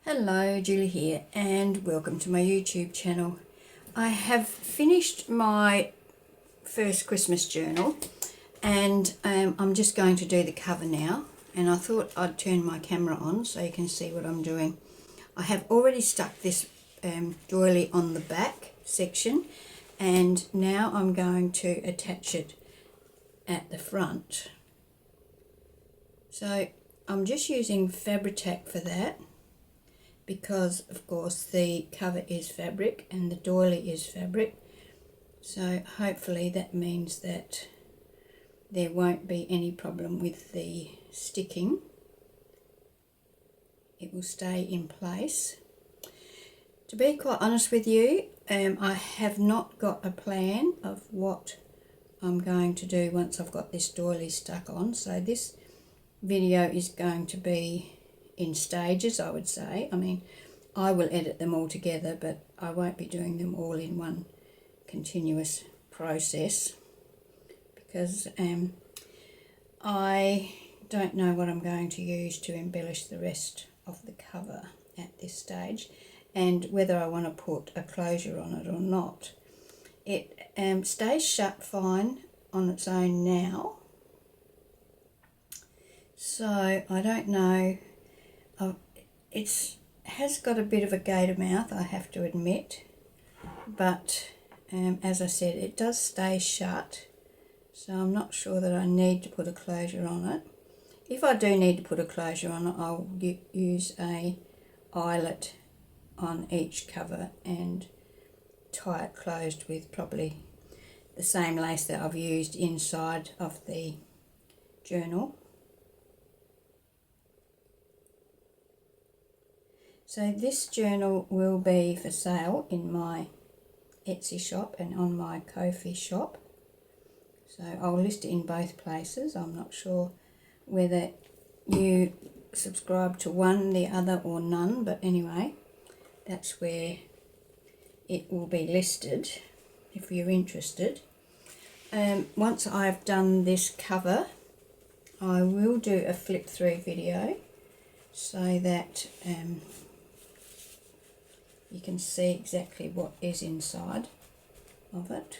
Hello, Julie here and welcome to my YouTube channel. I have finished my first Christmas journal and I'm just going to do the cover now, and I thought I'd turn my camera on so you can see what I'm doing. I have already stuck this doily on the back section and now I'm going to attach it at the front. So I'm just using Fabri-Tac for that, because of course the cover is fabric and the doily is fabric, so hopefully that means that there won't be any problem with the sticking. It will stay in place. To be quite honest with you, I have not got a plan of what I'm going to do once I've got this doily stuck on, so this video is going to be in stages, I would say. I mean, I will edit them all together, but I won't be doing them all in one continuous process because I don't know what I'm going to use to embellish the rest of the cover at this stage, and whether I want to put a closure on it or not. It stays shut fine on its own now, so I don't know. It has got a bit of a gator mouth, I have to admit, but as I said, it does stay shut, so I'm not sure that I need to put a closure on it. If I do need to put a closure on it, I'll use a eyelet on each cover and tie it closed with probably the same lace that I've used inside of the journal. So this journal will be for sale in my Etsy shop and on my Ko-fi shop. So I'll list it in both places. I'm not sure whether you subscribe to one, the other, or none, but anyway, that's where it will be listed if you're interested. Once I've done this cover, I will do a flip through video so that you can see exactly what is inside of it.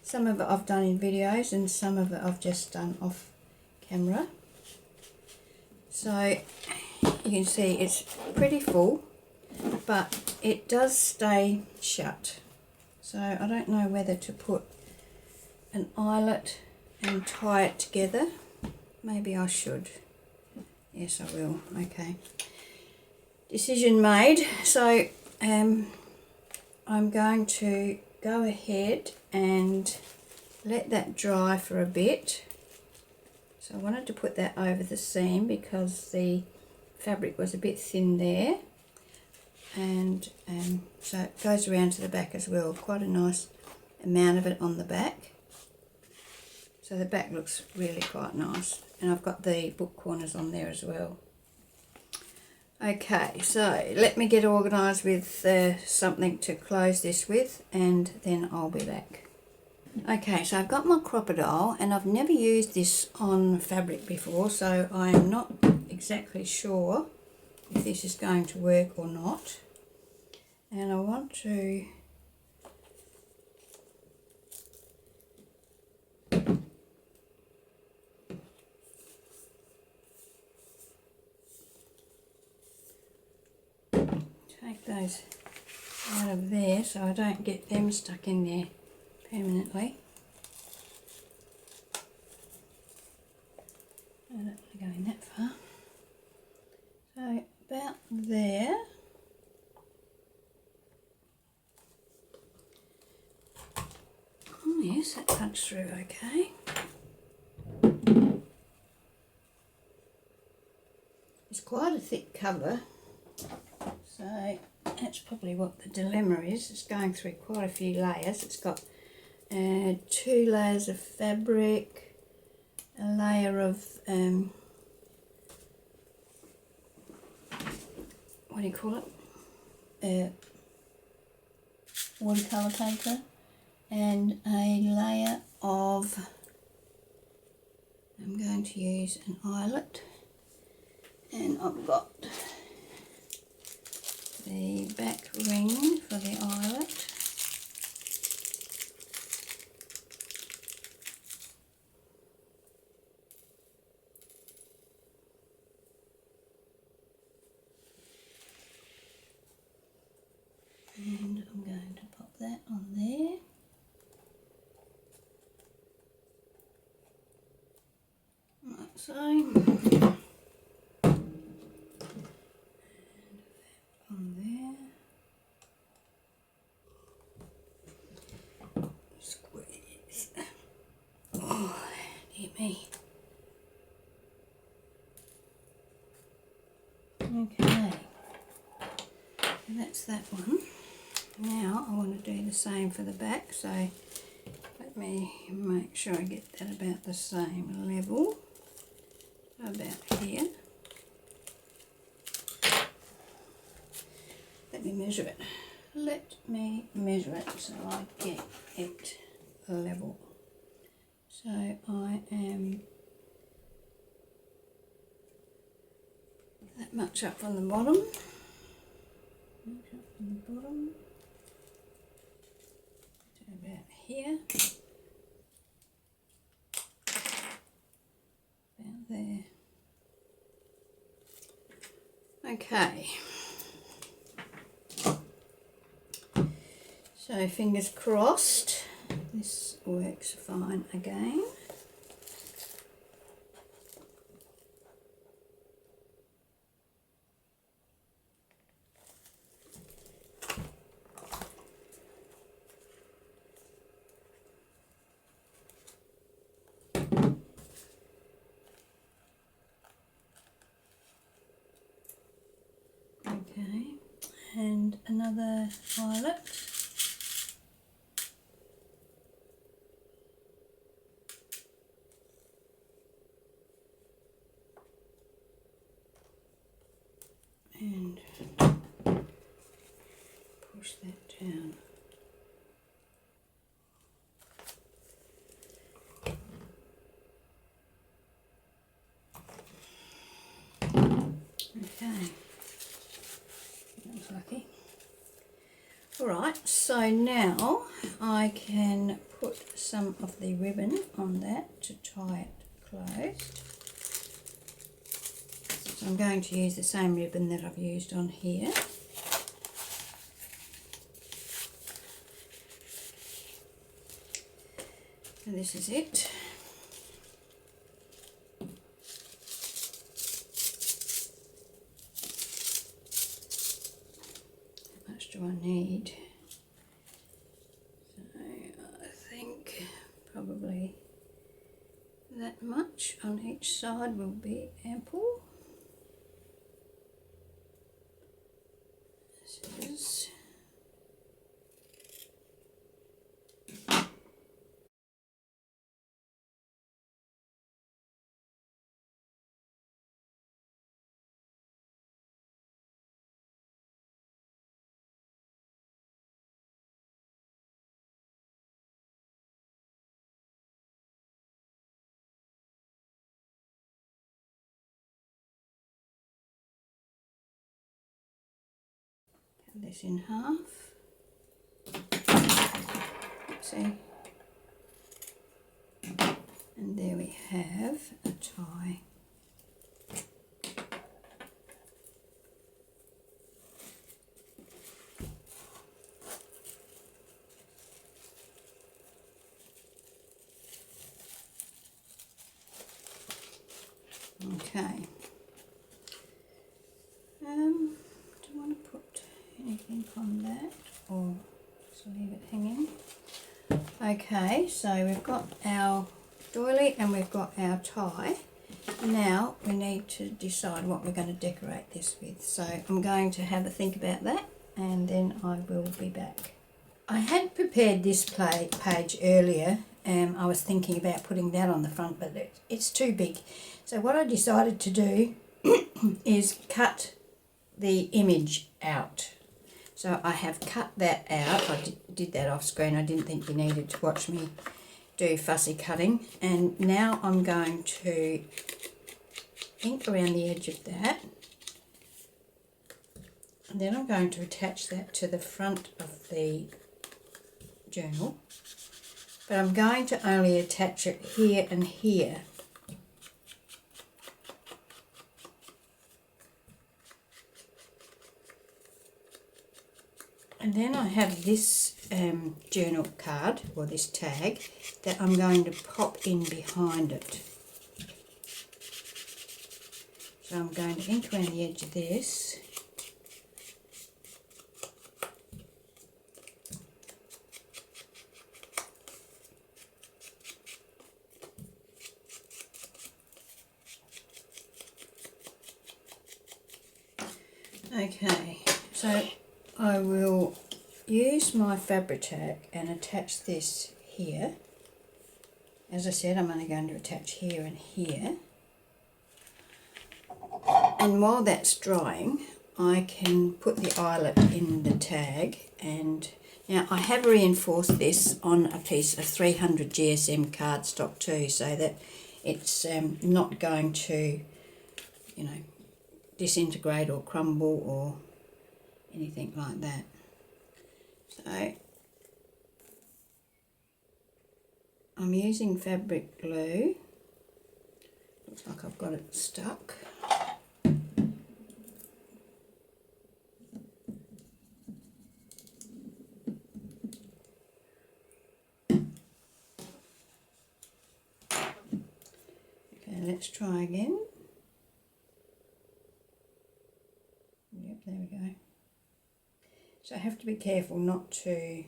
Some of it I've done in videos and some of it I've just done off camera. So you can see it's pretty full, but it does stay shut. So I don't know whether to put an eyelet and tie it together. Maybe I should. Yes, I will. Okay. Decision made. So I'm going to go ahead and let that dry for a bit. So I wanted to put that over the seam because the fabric was a bit thin there, and so it goes around to the back as well. Quite a nice amount of it on the back, so the back looks really quite nice, and I've got the book corners on there as well. Okay, so let me get organised with something to close this with, and then I'll be back. Okay, so I've got my crocodile, and I've never used this on fabric before, so I'm not exactly sure if this is going to work or not. And I want to take those out of there so I don't get them stuck in there permanently. I don't want to go in that far. So about there. Oh yes, that punched through okay. It's quite a thick cover, so that's probably what the dilemma is. It's going through quite a few layers. It's got 2 layers of fabric, a layer of what do you call it? Watercolour paper, and a layer of, I'm going to use an eyelet, and I've got back ring for the eyelet. And I'm going to pop that on there. Like so. And on there. Squeeze. Oh, dear me. Okay. And that's that one. Now I want to do the same for the back, so let me make sure I get that about the same level, about here. Let me measure it. Let me measure it so I get it level. So I am that much up from the bottom. Much up from the bottom. About here, about there. Okay, so fingers crossed this works fine again. Okay, and another eyelet. And push that down. Okay. Lucky. Alright, so now I can put some of the ribbon on that to tie it closed. So I'm going to use the same ribbon that I've used on here. And this is it. Do I need? So I think probably that much on each side will be ample. Scissors. Cut this in half. See? And there we have a tie. Okay. Do I want to put anything on that or just leave it hanging? Okay, so we've got our doily and we've got our tie. Now we need to decide what we're going to decorate this with. So I'm going to have a think about that and then I will be back. I had prepared this page earlier. I was thinking about putting that on the front, but it's too big. So what I decided to do is cut the image out. So I have cut that out. I did that off screen. I didn't think you needed to watch me do fussy cutting. And now I'm going to ink around the edge of that, And then I'm going to attach that to the front of the journal, but I'm going to only attach it here and here. And then I have this journal card, or this tag, that I'm going to pop in behind it. So I'm going to ink around the edge of this. Okay, so I will use my fabric tag and attach this here. As I said, I'm only going to attach here and here. And while that's drying, I can put the eyelet in the tag. And now I have reinforced this on a piece of 300 GSM cardstock too, so that it's not going to, you know, disintegrate or crumble or anything like that. So I'm using fabric glue. Looks like I've got it stuck. Okay, let's try again. Yep, there we go. So I have to be careful not to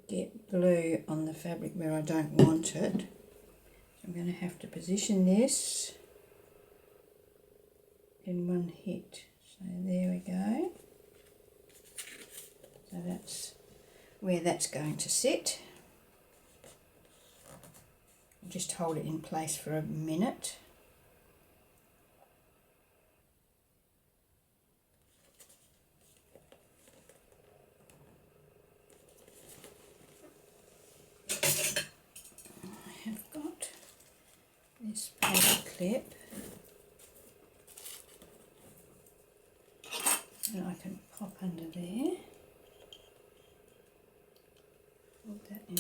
get glue on the fabric where I don't want it. So I'm going to have to position this in one hit. So there we go. So that's where that's going to sit. Just hold it in place for a minute. This paper clip, and I can pop under there, hold that in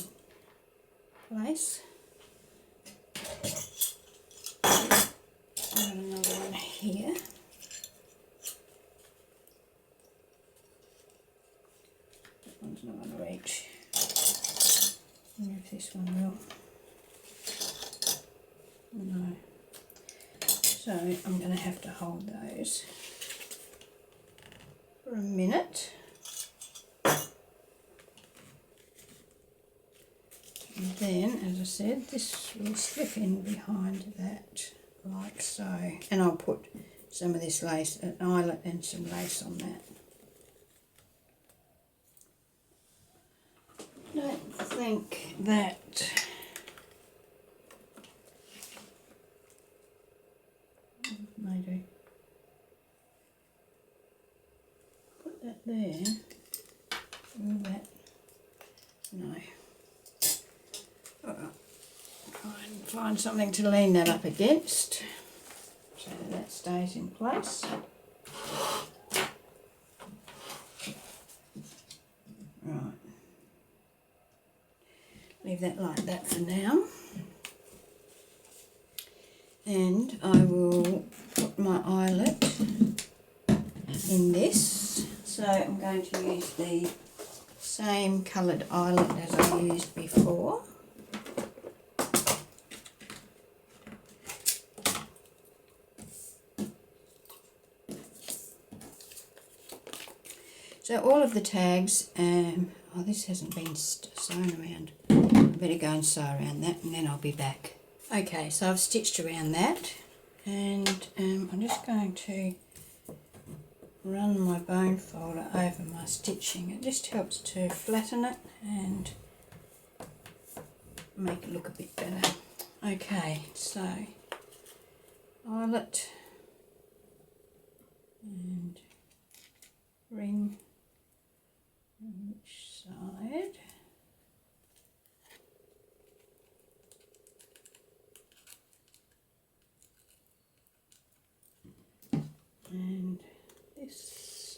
place. And another one here. That one's not going to reach. Move this one will. No. So I'm going to have to hold those for a minute. And then, as I said, this will slip in behind that like so. And I'll put some of this lace, an eyelet and some lace on that. I don't think that maybe put that there. Will that? No. Alright. Try and find something to lean that up against so that stays in place. Right. Leave that like that for now. And I will put my eyelet in this. So I'm going to use the same coloured eyelet as I used before. So all of the tags, oh, this hasn't been sewn around. I better go and sew around that and then I'll be back. Okay, so I've stitched around that, and I'm just going to run my bone folder over my stitching. It just helps to flatten it and make it look a bit better. Okay, so eyelet and ring on each side. And this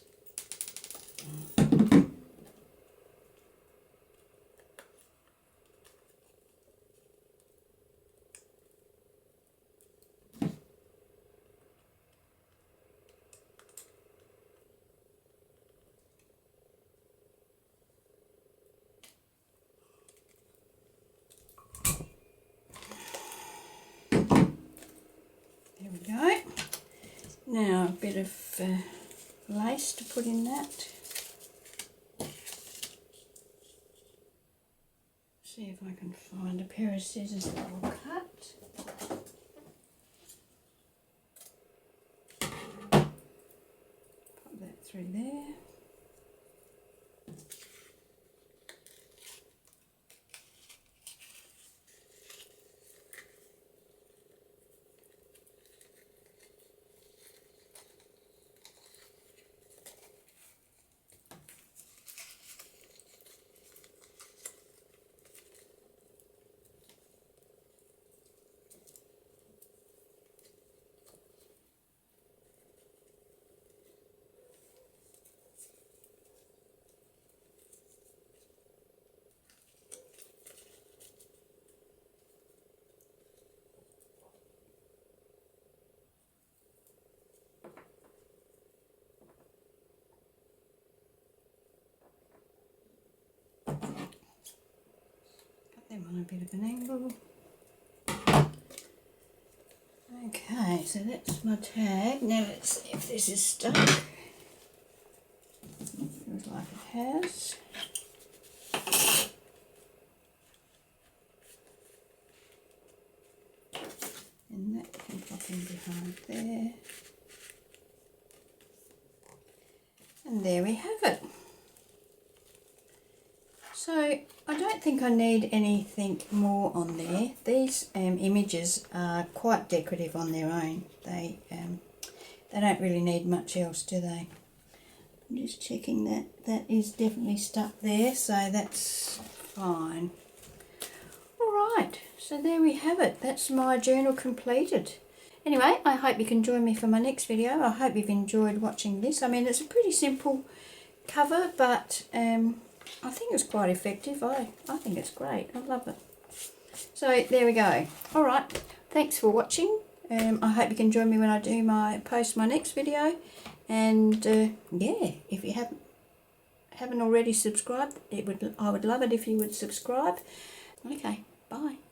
Now a bit of lace to put in that. See if I can find a pair of scissors that will cut. Pop that through there. Them on a bit of an angle. Okay, so that's my tag. Now let's see if this is stuck. Feels like it has. And that can pop in behind there. And there we have it. So I don't think I need anything more on there. These images are quite decorative on their own. They don't really need much else, do they? I'm just checking that that is definitely stuck there, so that's fine. Alright, so there we have it. That's my journal completed. Anyway, I hope you can join me for my next video. I hope you've enjoyed watching this. I mean, it's a pretty simple cover, but I think it's quite effective. I think it's great. I love it. So there we go. Alright, thanks for watching. I hope you can join me when I post my next video. And yeah, if you haven't already subscribed, I would love it if you would subscribe. Okay, bye.